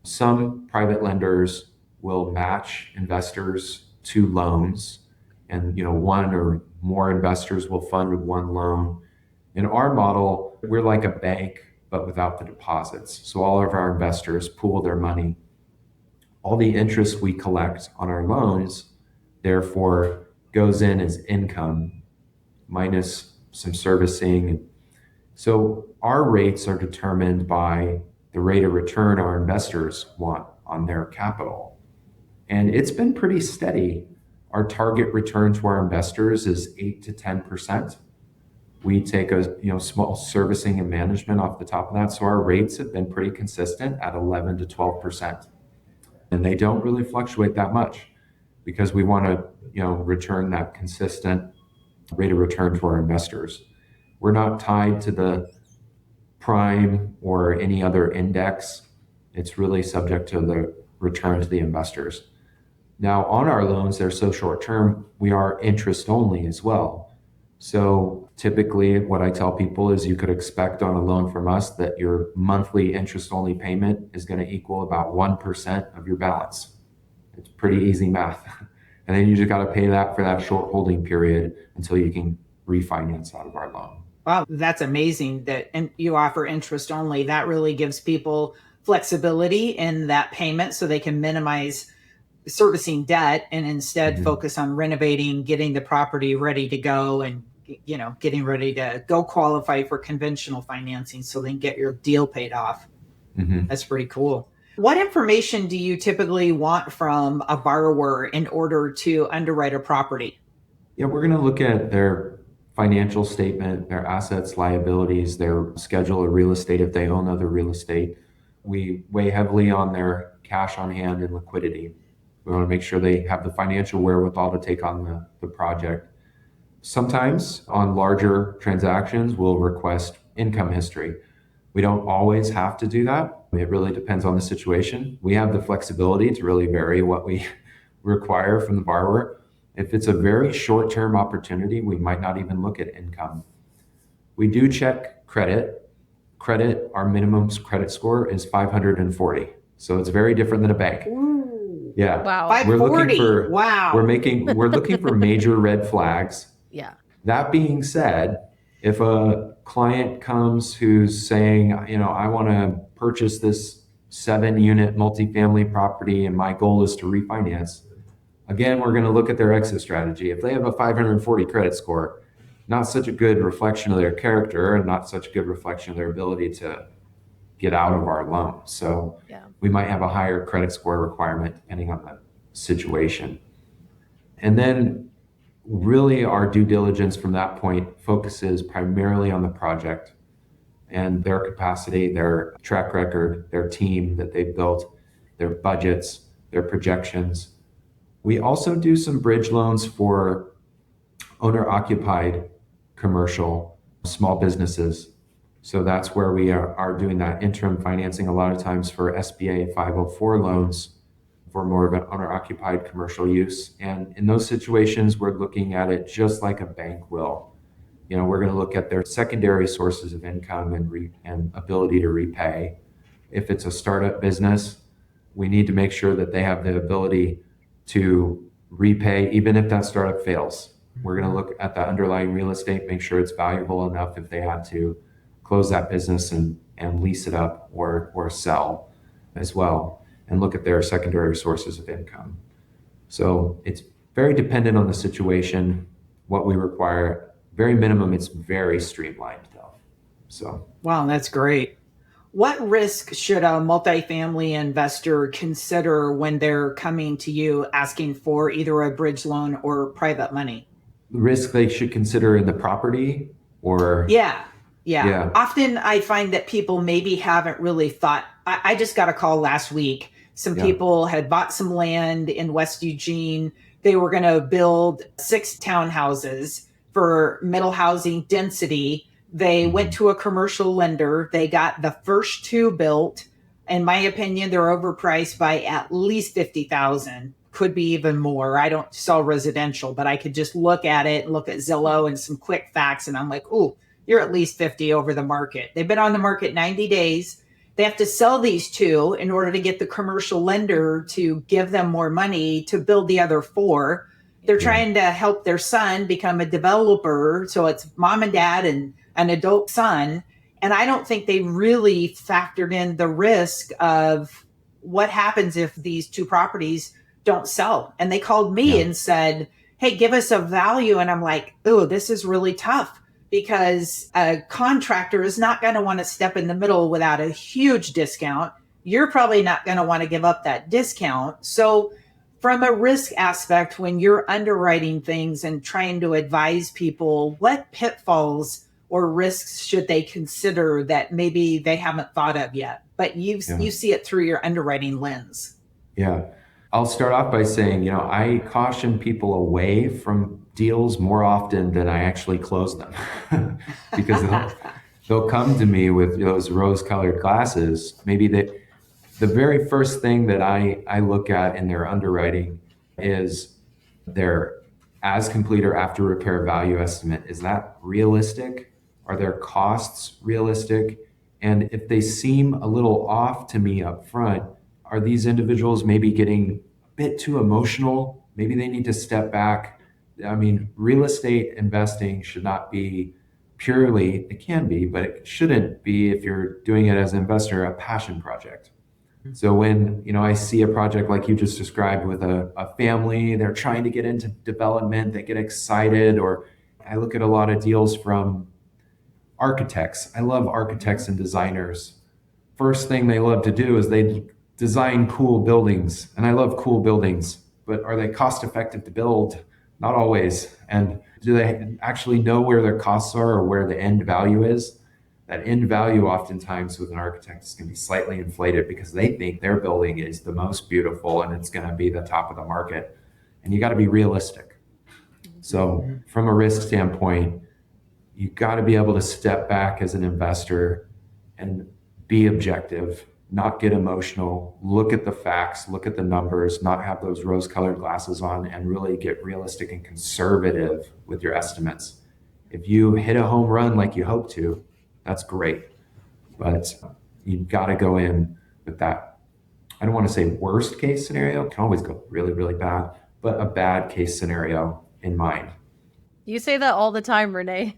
Some private lenders will match investors to loans, and one or more investors will fund one loan. In our model, we're like a bank, but without the deposits. So all of our investors pool their money. All the interest we collect on our loans, therefore, goes in as income minus some servicing. So our rates are determined by the rate of return our investors want on their capital. And it's been pretty steady. Our target return to our investors is 8 to 10%. We take a small servicing and management off the top of that. So our rates have been pretty consistent at 11 to 12%. And they don't really fluctuate that much because we want to return that consistent rate of return to our investors. We're not tied to the prime or any other index. It's really subject to the return to the investors. Now, on our loans, they're so short term, we are interest only as well. So typically what I tell people is you could expect on a loan from us that your monthly interest only payment is going to equal about 1% of your balance. It's pretty easy math. And then you just got to pay that for that short holding period until you can refinance out of our loan. Wow, that's amazing that you offer interest only. That really gives people flexibility in that payment so they can minimize servicing debt and instead focus on renovating, getting the property ready to go, and getting ready to go qualify for conventional financing so they can get your deal paid off. That's pretty cool. What information do you typically want from a borrower in order to underwrite a property? Yeah, we're going to look at their financial statement, their assets, liabilities, their schedule of real estate if they own other real estate. We weigh heavily on their cash on hand and liquidity. We want to make sure they have the financial wherewithal to take on the project. Sometimes on larger transactions, we'll request income history. We don't always have to do that. It really depends on the situation. We have the flexibility to really vary what we require from the borrower. If it's a very short-term opportunity, we might not even look at income. We do check credit. Credit, our minimum credit score is 540. So it's very different than a bank. Ooh. Yeah. Wow. 540. Wow. We're looking for major red flags. Yeah. That being said, if a client comes who's saying, I want to purchase this 7-unit multifamily property and my goal is to refinance, again, we're going to look at their exit strategy. If they have a 540 credit score, not such a good reflection of their character and not such a good reflection of their ability to get out of our loan. So we might have a higher credit score requirement depending on the situation. And then really our due diligence from that point focuses primarily on the project and their capacity, their track record, their team that they've built, their budgets, their projections. We also do some bridge loans for owner-occupied commercial small businesses. So that's where we are doing that interim financing a lot of times for SBA 504 loans for more of an owner-occupied commercial use. And in those situations, we're looking at it just like a bank will. We're going to look at their secondary sources of income and ability to repay. If it's a startup business, we need to make sure that they have the ability to repay even if that startup fails. We're going to look at the underlying real estate, make sure it's valuable enough if they had to close that business and lease it up or sell as well, and look at their secondary sources of income. So it's very dependent on the situation, what we require. Very minimum, it's very streamlined though. So wow, that's great. What risk should a multifamily investor consider when they're coming to you asking for either a bridge loan or private money? The risk they should consider in the property or? Yeah. Often I find that people maybe haven't really thought. I just got a call last week. Some people had bought some land in West Eugene. They were going to build 6 townhouses for middle housing density. They went to a commercial lender. They got the first 2 built. In my opinion, they're overpriced by at least $50,000. Could be even more. I don't sell residential, but I could just look at it and look at Zillow and some quick facts. And I'm like, ooh, you're at least 50 over the market. They've been on the market 90 days. They have to sell these 2 in order to get the commercial lender to give them more money to build the other 4. They're trying to help their son become a developer. So it's mom and dad and an adult son. And I don't think they really factored in the risk of what happens if these 2 properties don't sell. And they called me and said, hey, give us a value. And I'm like, oh, this is really tough because a contractor is not going to want to step in the middle without a huge discount. You're probably not going to want to give up that discount. So from a risk aspect, when you're underwriting things and trying to advise people, what pitfalls or risks should they consider that maybe they haven't thought of yet, but you see it through your underwriting lens? Yeah. I'll start off by saying, I caution people away from deals more often than I actually close them because they'll come to me with those rose-colored glasses. Maybe the very first thing that I look at in their underwriting is their as complete or after repair value estimate. Is that realistic? Are their costs realistic? And if they seem a little off to me up front, are these individuals maybe getting a bit too emotional? Maybe they need to step back. I mean, real estate investing should not be purely, it can be, but it shouldn't be, if you're doing it as an investor, a passion project. So when, I see a project like you just described with a family, they're trying to get into development, they get excited, or I look at a lot of deals from architects. I love architects and designers. First thing they love to do is they design cool buildings, and I love cool buildings, but are they cost effective to build? Not always. And do they actually know where their costs are or where the end value is? That end value oftentimes with an architect is going to be slightly inflated because they think their building is the most beautiful and it's going to be the top of the market. And you got to be realistic. So from a risk standpoint, you got to be able to step back as an investor and be objective, not get emotional, look at the facts, look at the numbers, not have those rose-colored glasses on, and really get realistic and conservative with your estimates. If you hit a home run like you hope to, that's great. But you've got to go in with that, I don't want to say worst case scenario, it can always go really, really bad, but a bad case scenario in mind. You say that all the time, Renee.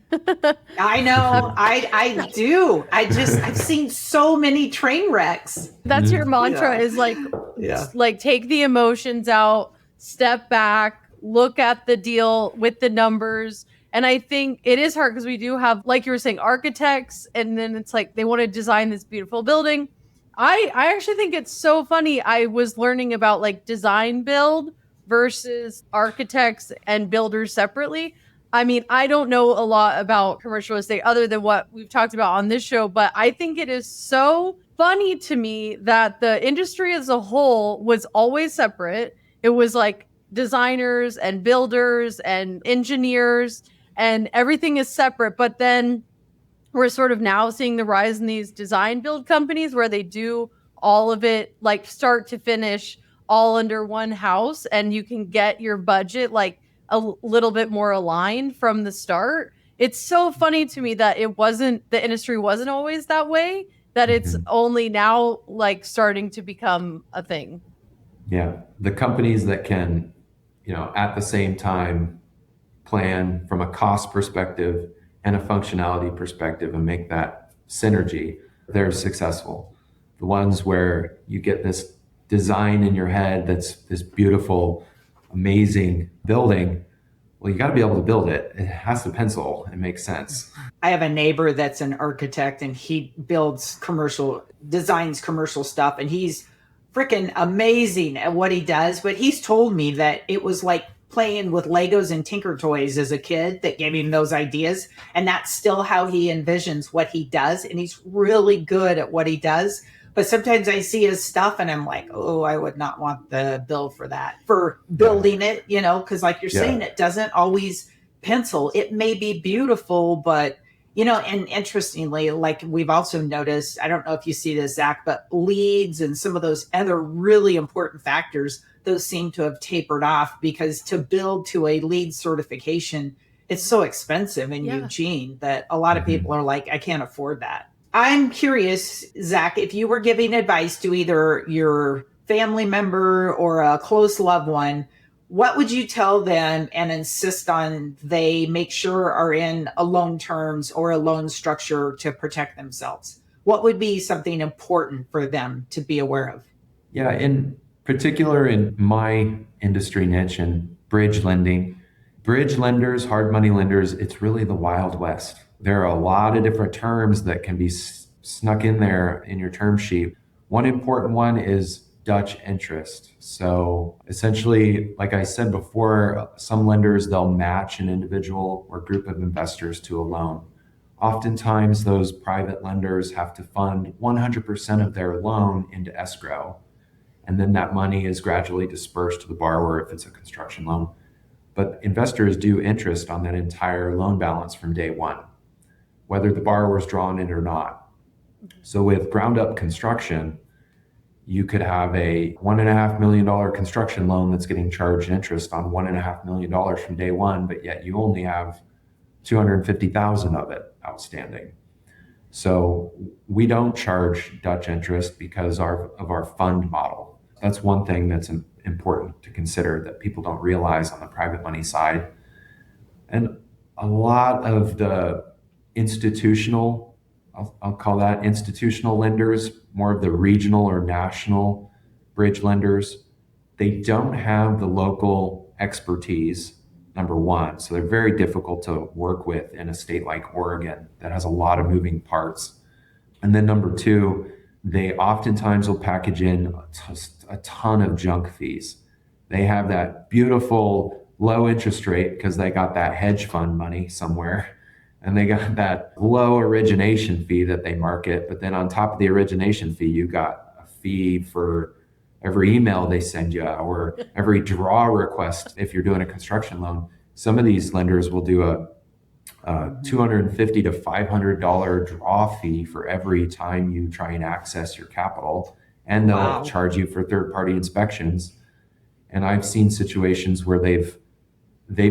I know. I do. I've seen so many train wrecks. That's your mantra is like take the emotions out, step back, look at the deal with the numbers. And I think it is hard because we do have, like you were saying, architects, and then it's like they want to design this beautiful building. I actually think it's so funny. I was learning about like design build versus architects and builders separately. I mean, I don't know a lot about commercial estate other than what we've talked about on this show, but I think it is so funny to me that the industry as a whole was always separate. It was like designers and builders and engineers, and everything is separate. But then we're sort of now seeing the rise in these design build companies where they do all of it, like start to finish, all under one house, and you can get your budget like a little bit more aligned from the start. It's so funny to me that the industry wasn't always that way, that it's only now like starting to become a thing. Yeah. The companies that can, at the same time plan from a cost perspective and a functionality perspective and make that synergy, they're successful. The ones where you get this design in your head that's this beautiful, amazing building, well, you got to be able to build it. It has to pencil and make sense. I have a neighbor that's an architect, and he designs commercial stuff, and he's freaking amazing at what he does. But he's told me that it was like playing with Legos and Tinker Toys as a kid that gave him those ideas. And that's still how he envisions what he does. And he's really good at what he does. But sometimes I see his stuff and I'm like, oh, I would not want the bill for that, for building it, because like you're saying, it doesn't always pencil. It may be beautiful, but, and interestingly, like we've also noticed, I don't know if you see this, Zach, but leads and some of those other really important factors, those seem to have tapered off, because to build to a LEED certification, it's so expensive in Eugene that a lot of people are like, I can't afford that. I'm curious, Zach, if you were giving advice to either your family member or a close loved one, what would you tell them and insist on they make sure are in a loan terms or a loan structure to protect themselves? What would be something important for them to be aware of? Yeah, in particular in my industry niche and bridge lending, bridge lenders, hard money lenders, it's really the Wild West. There are a lot of different terms that can be snuck in there in your term sheet. One important one is Dutch interest. So essentially, like I said before, some lenders, they'll match an individual or group of investors to a loan. Oftentimes, those private lenders have to fund 100% of their loan into escrow. And then that money is gradually dispersed to the borrower if it's a construction loan. But investors do interest on that entire loan balance from day one, whether the borrower's drawn it or not. So with ground up construction, you could have a $1.5 million construction loan that's getting charged interest on $1.5 million from day one, but yet you only have $250,000 of it outstanding. So we don't charge Dutch interest because of our fund model. That's one thing that's important to consider that people don't realize on the private money side. And a lot of the institutional, I'll call that institutional lenders, more of the regional or national bridge lenders, they don't have the local expertise, number one. So they're very difficult to work with in a state like Oregon that has a lot of moving parts. And then number two, they oftentimes will package in a ton of junk fees. They have that beautiful low interest rate because they got that hedge fund money somewhere, and they got that low origination fee that they market. But then on top of the origination fee, you got a fee for every email they send you or every draw request if you're doing a construction loan. Some of these lenders will do a $250 to $500 draw fee for every time you try and access your capital, and they'll charge you for third-party inspections. And I've seen situations where they've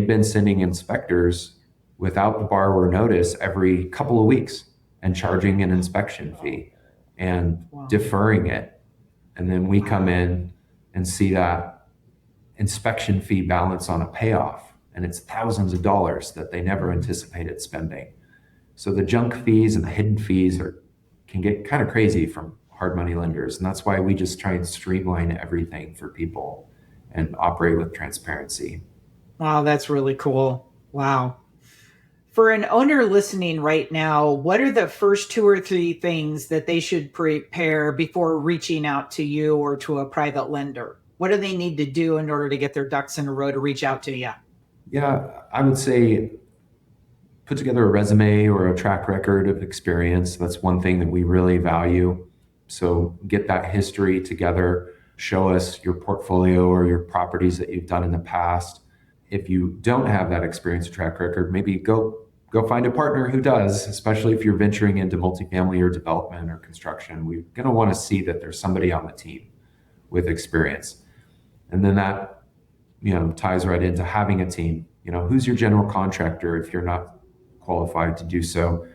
been sending inspectors without the borrower notice every couple of weeks and charging an inspection fee and deferring it. And then we come in and see that inspection fee balance on a payoff, and it's thousands of dollars that they never anticipated spending. So the junk fees and the hidden fees can get kind of crazy from hard money lenders. And that's why we just try and streamline everything for people and operate with transparency. Wow, that's really cool. Wow. For an owner listening right now, what are the first 2 or 3 things that they should prepare before reaching out to you or to a private lender? What do they need to do in order to get their ducks in a row to reach out to you? Yeah, I would say put together a resume or a track record of experience. That's one thing that we really value. So get that history together, show us your portfolio or your properties that you've done in the past. If you don't have that experience or track record, maybe go find a partner who does, especially if you're venturing into multifamily or development or construction. We're going to want to see that there's somebody on the team with experience. And then that, ties right into having a team. Who's your general contractor if you're not qualified to do so?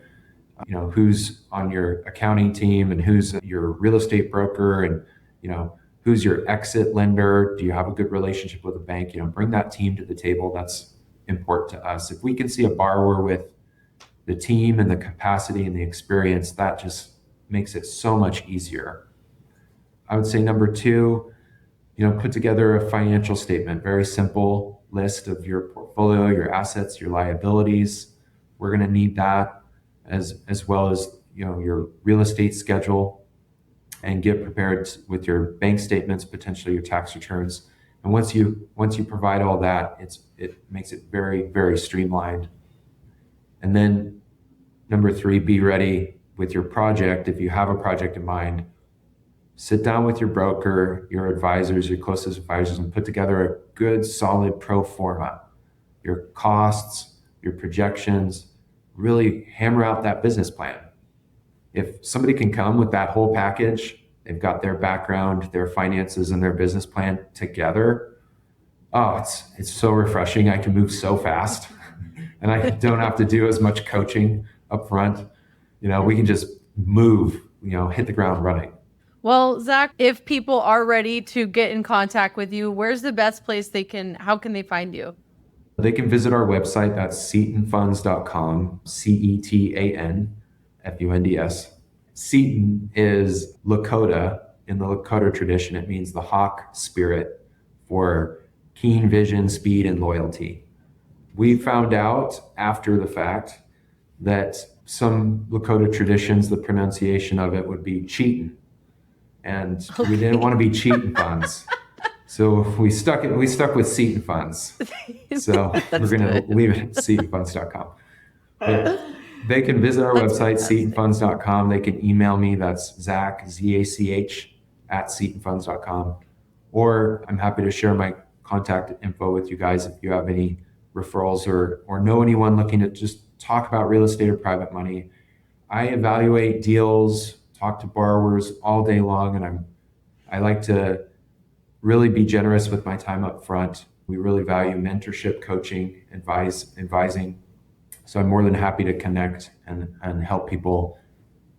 Who's on your accounting team and who's your real estate broker, and, who's your exit lender? Do you have a good relationship with a bank? Bring that team to the table. That's important to us. If we can see a borrower with the team and the capacity and the experience, that just makes it so much easier. I would say number 2, put together a financial statement, very simple list of your portfolio, your assets, your liabilities. We're going to need that as well as, your real estate schedule, and get prepared with your bank statements, potentially your tax returns. And once you provide all that, it makes it very, very streamlined. And then number 3, be ready with your project. If you have a project in mind, sit down with your broker, your advisors, your closest advisors, and put together a good, solid pro forma. Your costs, your projections, really hammer out that business plan. If somebody can come with that whole package, they've got their background, their finances, and their business plan together. Oh, it's so refreshing. I can move so fast, and I don't have to do as much coaching up front. We can just move, hit the ground running. Well, Zach, if people are ready to get in contact with you, where's the best place how can they find you? They can visit our website. That's cetanfunds.com, CETAN Cetan is Lakota. In the Lakota tradition, it means the hawk spirit for keen vision, speed, and loyalty. We found out after the fact that some Lakota traditions, the pronunciation of it would be cheatin'. And we didn't want to be cheating funds. So we stuck with Cetan Funds. So we're going to leave it at cetanfunds.com. But they can visit our website, cetanfunds.com. They can email me. That's Zach, ZACH, at cetanfunds.com. Or I'm happy to share my contact info with you guys if you have any referrals or know anyone looking to just talk about real estate or private money. I evaluate deals, talk to borrowers all day long, and I like to really be generous with my time up front. We really value mentorship, coaching, advising. So I'm more than happy to connect and help people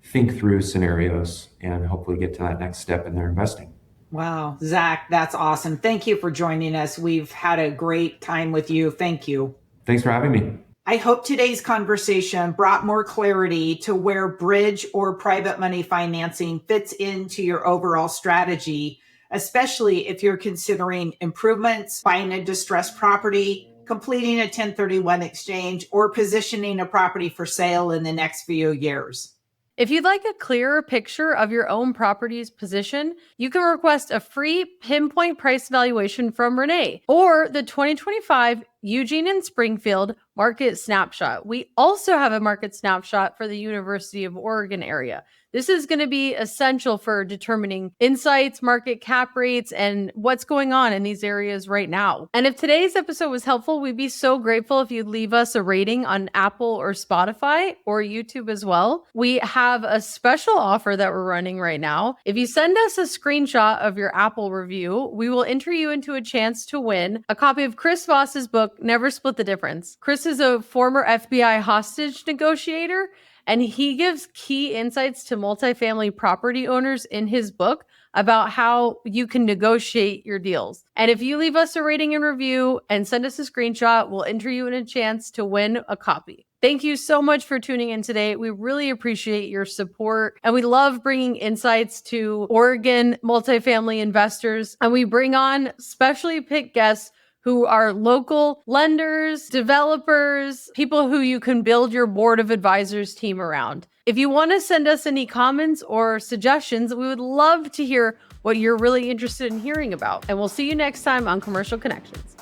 think through scenarios and hopefully get to that next step in their investing. Wow, Zach, that's awesome. Thank you for joining us. We've had a great time with you. Thank you. Thanks for having me. I hope today's conversation brought more clarity to where bridge or private money financing fits into your overall strategy, especially if you're considering improvements, buying a distressed property, completing a 1031 exchange, or positioning a property for sale in the next few years. If you'd like a clearer picture of your own property's position, you can request a free pinpoint price evaluation from Rene or the 2025 Eugene and Springfield Market Snapshot. We also have a market snapshot for the University of Oregon area. This is going to be essential for determining insights, market cap rates, and what's going on in these areas right now. And if today's episode was helpful, we'd be so grateful if you'd leave us a rating on Apple or Spotify or YouTube as well. We have a special offer that we're running right now. If you send us a screenshot of your Apple review, we will enter you into a chance to win a copy of Chris Voss's book, Never Split the Difference. Chris is a former FBI hostage negotiator, and he gives key insights to multifamily property owners in his book about how you can negotiate your deals. And if you leave us a rating and review and send us a screenshot, we'll enter you in a chance to win a copy. Thank you so much for tuning in today. We really appreciate your support, and we love bringing insights to Oregon multifamily investors. And we bring on specially picked guests who are local lenders, developers, people who you can build your board of advisors team around. If you want to send us any comments or suggestions, we would love to hear what you're really interested in hearing about. And we'll see you next time on Commercial Connections.